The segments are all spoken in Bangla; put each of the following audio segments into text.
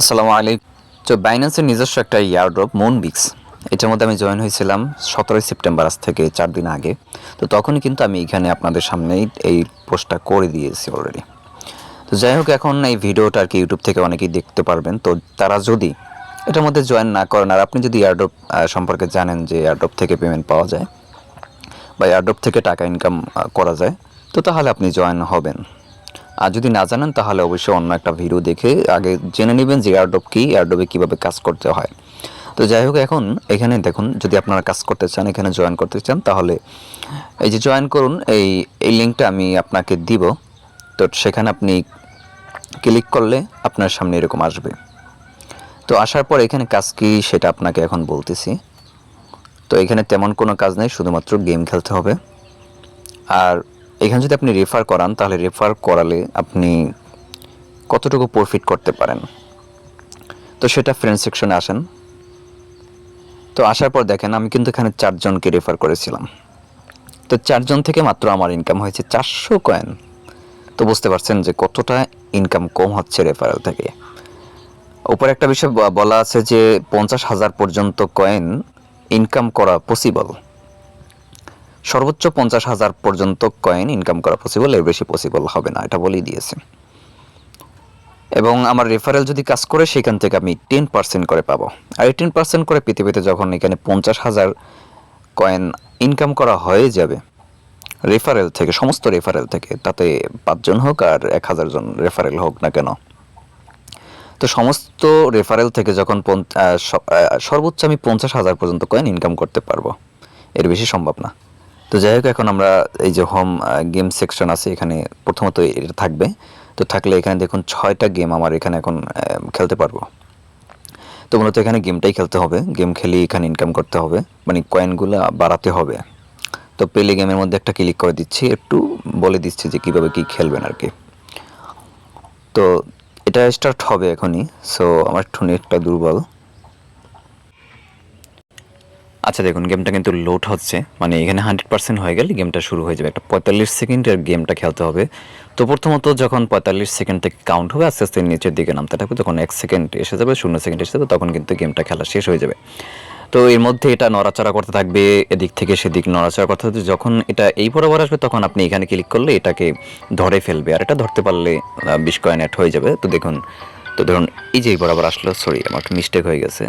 আসসালামু আলাইকুম। তো বাইন্যান্সের নিজস্ব একটা ইয়ারড্রপ মুনবিক্স, এটার মধ্যে আমি জয়েন হয়েছিলাম 17 সেপ্টেম্বর, আজ থেকে 4 দিন আগে। তো তখনই কিন্তু আমি এখানে আপনাদের সামনেই এই পোস্টটা করে দিয়েছি অলরেডি। তো যাই হোক, এখন এই ভিডিওটা আর কি ইউটিউব থেকে অনেকেই দেখতে পারবেন। তো তারা যদি এটার মধ্যে জয়েন না করেন, আর আপনি যদি এয়ারড্রপ সম্পর্কে জানেন যে এয়ারড্রপ থেকে পেমেন্ট পাওয়া যায় বা এয়ারড্রপ থেকে টাকা ইনকাম করা যায়, তো তাহলে আপনি জয়েন হবেন। আর যদি না জানেন তাহলে অবশ্যই অন্য একটা ভিডিও দেখে আগে জেনে নেবেন যে এয়ারড্রপ কী, এয়ারড্রপে কীভাবে কাজ করতে হয়। তো যাই হোক, এখন এখানে দেখুন, যদি আপনারা কাজ করতে চান, এখানে জয়েন করতে চান, তাহলে এই যে জয়েন করুন, এই লিঙ্কটা আমি আপনাকে দিব। তো সেখানে আপনি ক্লিক করলে আপনার সামনে এরকম আসবে। তো আসার পর এখানে কাজ কী সেটা আপনাকে এখন বলতেছি। তো এখানে তেমন কোনো কাজ নেই, শুধুমাত্র গেম খেলতে হবে। আর এখানে যদি আপনি রেফার করান, তাহলে রেফার করালে আপনি কতটুকু প্রফিট করতে পারেন, তো সেটা ফ্রেন্ড সেকশনে আসেন। তো আসার পর দেখেন, আমি কিন্তু এখানে 4 জনকে রেফার করেছিলাম। তো 4 জন থেকে মাত্র আমার ইনকাম হয়েছে 400 কয়েন। তো বুঝতে পারছেন যে কতটা ইনকাম কম হচ্ছে রেফারেল থেকে। উপরে একটা বিষয় বলা আছে যে 50,000 পর্যন্ত কয়েন ইনকাম করা পসিবল। সর্বোচ্চ 50,000 পর্যন্ত কয়েন ইনকাম করা পসিবল, এর বেশি পসিবল হবে না, এটা বলেই দিয়েছে। এবং আমার রেফারেল যদি কাজ করে, সেখান থেকে আমি 10% করে পাবো। আর এই 10% করে পেতে পেতে যখন এখানে 50,000 কয়েন ইনকাম করা হয়ে যাবে রেফারেল থেকে, সমস্ত রেফারেল থেকে, তাতে 5 জন হোক আর 1000 জন রেফারেল হোক না কেন, তো সমস্ত রেফারেল থেকে যখন সর্বোচ্চ আমি 50,000 পর্যন্ত কয়েন ইনকাম করতে পারবো, এর বেশি সম্ভব না। তো যাই হোক, এখন আমরা এই যে হোম গেম সেকশন আছে, এখানে প্রথমত এটা থাকবে। তো থাকলে এখানে দেখুন 6টা গেম আমার এখানে এখন খেলতে পারবো। তো মূলত এখানে গেমটাই খেলতে হবে, গেম খেলে এখানে ইনকাম করতে হবে, মানে কয়েনগুলো বাড়াতে হবে। তো পেলে গেমের মধ্যে একটা ক্লিক করে দিচ্ছি, একটু বলে দিচ্ছি যে কীভাবে কী খেলবেন আর কি। তো এটা স্টার্ট হবে এখনই। সো আমার একটু নেটটা দুর্বল। আচ্ছা দেখুন, গেমটা কিন্তু লোড হচ্ছে, মানে এখানে 100% হয়ে গেলে গেমটা শুরু হয়ে যাবে। একটা 45 সেকেন্ডের গেমটা খেলতে হবে। তো প্রথমত যখন 45 সেকেন্ড থেকে কাউন্ট হবে, আস্তে আস্তে নিচের দিকে নামতে থাকবে। যখন 1 সেকেন্ড এসে যাবে, 0 সেকেন্ড এসে যাবে, তখন কিন্তু গেমটা খেলা শেষ হয়ে যাবে। তো এর মধ্যে এটা নড়াচড়া করতে থাকবে, এদিক থেকে সেদিক নড়াচড়া করতে থাকবে। যখন এটা এই বরাবর আসবে, তখন আপনি এখানে ক্লিক করলে এটাকে ধরে ফেলবে, আর এটা ধরতে পারলে 20 কয়েন অ্যাড হয়ে যাবে। তো দেখুন, তো ধরুন এই যে এই বরাবর আসলো, সরি আমার একটা মিস্টেক হয়ে গেছে,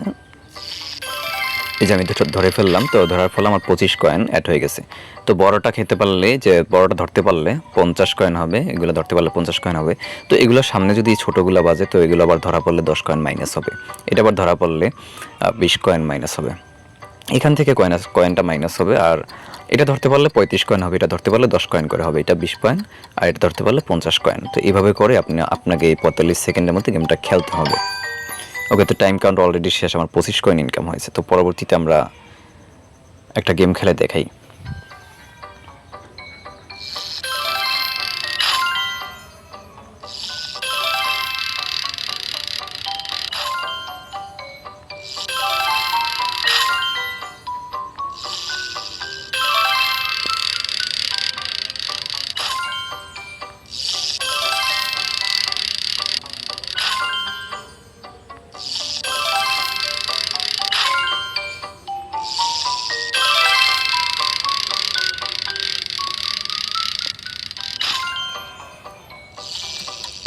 এই যে আমি দুটো ধরে ফেললাম। তো ধরার ফলে আমার 25 কয়েন অ্যাড হয়ে গেছে। তো বড়টা খেতে পারলে, যে বড়টা ধরতে পারলে 50 কয়েন হবে, এগুলো ধরতে পারলে 50 কয়েন হবে। তো এগুলোর সামনে যদি ছোটোগুলো বাজে, তো এগুলো আবার ধরা পড়লে 10 কয়েন মাইনাস হবে। এটা আবার ধরা পড়লে 20 কয়েন মাইনাস হবে। এখান থেকে কয়েনটা মাইনাস হবে। আর এটা ধরতে পারলে 35 কয়েন হবে, এটা ধরতে পারলে 10 কয়েন করে হবে, এটা 20 কয়েন, আর এটা ধরতে পারলে 50 কয়েন। তো এইভাবে করে আপনাকে এই 45 সেকেন্ডের মধ্যে গেমটা খেলতে হবে। ওকে, তো টাইম কাউন্ট অলরেডি শেষ, আমার 25 কয়েন ইনকাম হয়েছে। তো পরবর্তীতে আমরা একটা গেম খেলে দেখাই।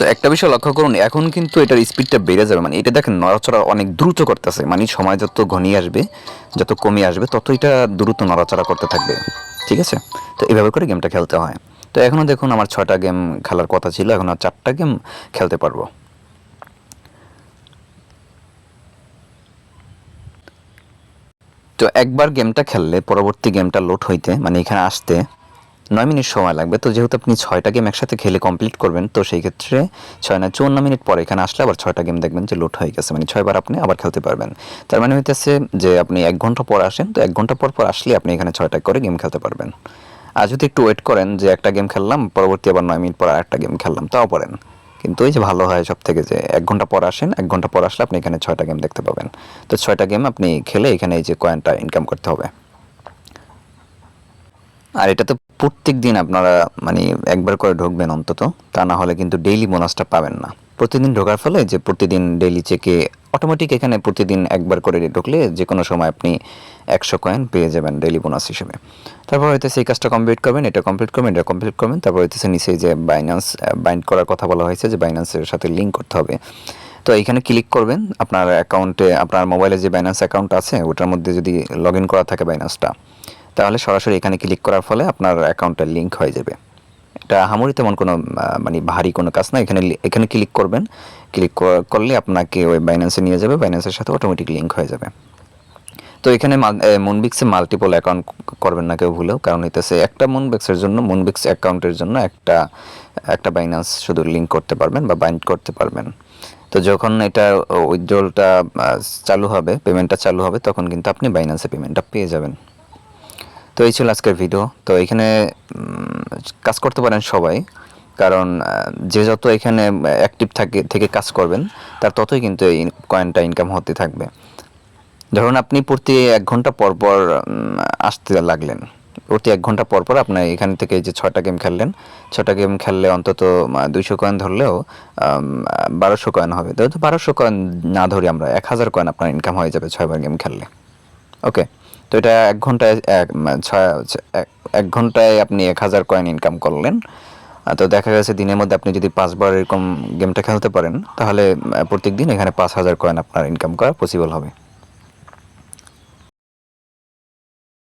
তো একটা বিষয় লক্ষ্য করুন, এখন কিন্তু এটার স্পিডটা বেড়ে যাবে। মানে এটা দেখেন, নড়াচড়া অনেক দ্রুত করতেছে, মানে সময় যত ঘনিয়ে আসবে, যত কমে আসবে, তত এটা দ্রুত নড়াচড়া করতে থাকবে। ঠিক আছে, তো এভাবে করে গেমটা খেলতে হয়। তো এখনও দেখুন, আমার 6টা গেম খেলার কথা ছিল, এখন আর 4টা গেম খেলতে পারবো। তো একবার গেমটা খেললে পরবর্তী গেমটা লোড হইতে, মানে এখানে আসতে 9 মিনিট সময় লাগবে। তো যেহেতু আপনি 6টা গেম একসাথে খেলে কমপ্লিট করবেন, তো সেই ক্ষেত্রে 6 না 54 মিনিট পরে এখানে আসলে আবার 6টা গেম দেখবেন যে লোড হয়ে গেছে, মানে 6বার আপনি আবার খেলতে পারবেন। তার মানে হইতেছে যে আপনি 1 ঘন্টা পর আসেন, তো 1 ঘন্টা পর পর আসলে আপনি এখানে 6টা করে গেম খেলতে পারবেন। আর যদি একটু ওয়েট করেন, যে একটা গেম খেললাম, পরবর্তী আবার 9 মিনিট পর আরেকটা গেম খেললাম, তাও পারেন। কিন্তু ওই যে ভালো হয় সব থেকে, যে 1 ঘন্টা পর আসেন, 1 ঘন্টা পর আসলে আপনি এখানে 6টা গেম দেখতে পাবেন। তো 6টা গেম আপনি খেলে এখানে এই যে কয়েনটা ইনকাম করতে হবে। আর এটা তো প্রত্যেক দিন আপনারা মানে একবার করে ঢুকবেন অন্তত, তা না হলে কিন্তু ডেইলি বোনাসটা পাবেন না। প্রতিদিন ঢোকার ফলে যে প্রতিদিন ডেইলি চেকে অটোমেটিক এখানে প্রতিদিন একবার করে ঢুকলে যে কোনো সময় আপনি 100 কয়েন পেয়ে যাবেন ডেইলি বোনাস হিসেবে। তারপর হইতেছে এই কাজটা কমপ্লিট করবেন, এটা কমপ্লিট করবেন, এটা কমপ্লিট করবেন। তারপর হইতেছে নিচে যে বাইন্যান্স বাইন্ড করার কথা বলা হয়েছে যে বাইন্যান্সের সাথে লিঙ্ক করতে হবে। তো এইখানে ক্লিক করবেন, আপনার অ্যাকাউন্টে আপনার মোবাইলে যে বাইন্যান্স অ্যাকাউন্ট আছে ওটার মধ্যে যদি লগ ইন করা থাকে বাইন্যান্সটা, তাহলে সরাসরি এখানে ক্লিক করার ফলে আপনার অ্যাকাউন্টটা লিঙ্ক হয়ে যাবে। এটা আহামরি তেমন কোনো মানে ভারী কোনো কাজ না। এখানে ক্লিক করবেন, ক্লিক করলে আপনাকে ওই বাইন্যান্সে নিয়ে যাবে, বাইন্যান্সের সাথে অটোমেটিক লিঙ্ক হয়ে যাবে। তো এখানে মুনবিক্সে মাল্টিপল অ্যাকাউন্ট করবেন না কেউ ভুলেও, কারণ হইতেছে একটা মুনবিক্সের জন্য, মুনবিক্স অ্যাকাউন্টের জন্য একটা বাইন্যান্স শুধু লিঙ্ক করতে পারবেন বা বাইন্ড করতে পারবেন। তো যখন এটা উইথড্রলটা চালু হবে, পেমেন্টটা চালু হবে, তখন কিন্তু আপনি বাইন্যান্সে পেমেন্টটা পেয়ে যাবেন। তো এই ছিল আজকের ভিডিও। তো এখানে কাজ করতে পারেন সবাই, কারণ যে যত এখানে অ্যাক্টিভ থেকে কাজ করবেন তার ততই কিন্তু এই কয়েনটা ইনকাম হতে থাকবে। ধরুন আপনি প্রতি 1 ঘন্টা পর পর আসতে লাগলেন, প্রতি 1 ঘন্টা পর পর আপনার এখান থেকে যে 6টা গেম খেললেন, 6টা গেম খেললে অন্তত 200 কয়েন ধরলেও 1200 কয়েন হবে। তো 1200 কয়েন না ধরে আমরা 1000 কয়েন আপনার ইনকাম হয়ে যাবে 6বার গেম খেললে। ওকে, তো এটা 1 ঘন্টায় 1 ঘন্টায় আপনি 1000 কয়েন ইনকাম করলেন। তো দেখা গেছে দিনের মধ্যে আপনি যদি 5 বার এরকম গেমটা খেলতে পারেন, তাহলে প্রত্যেক দিন এখানে 5000 কয়েন আপনার ইনকাম করা পসিবল হবে।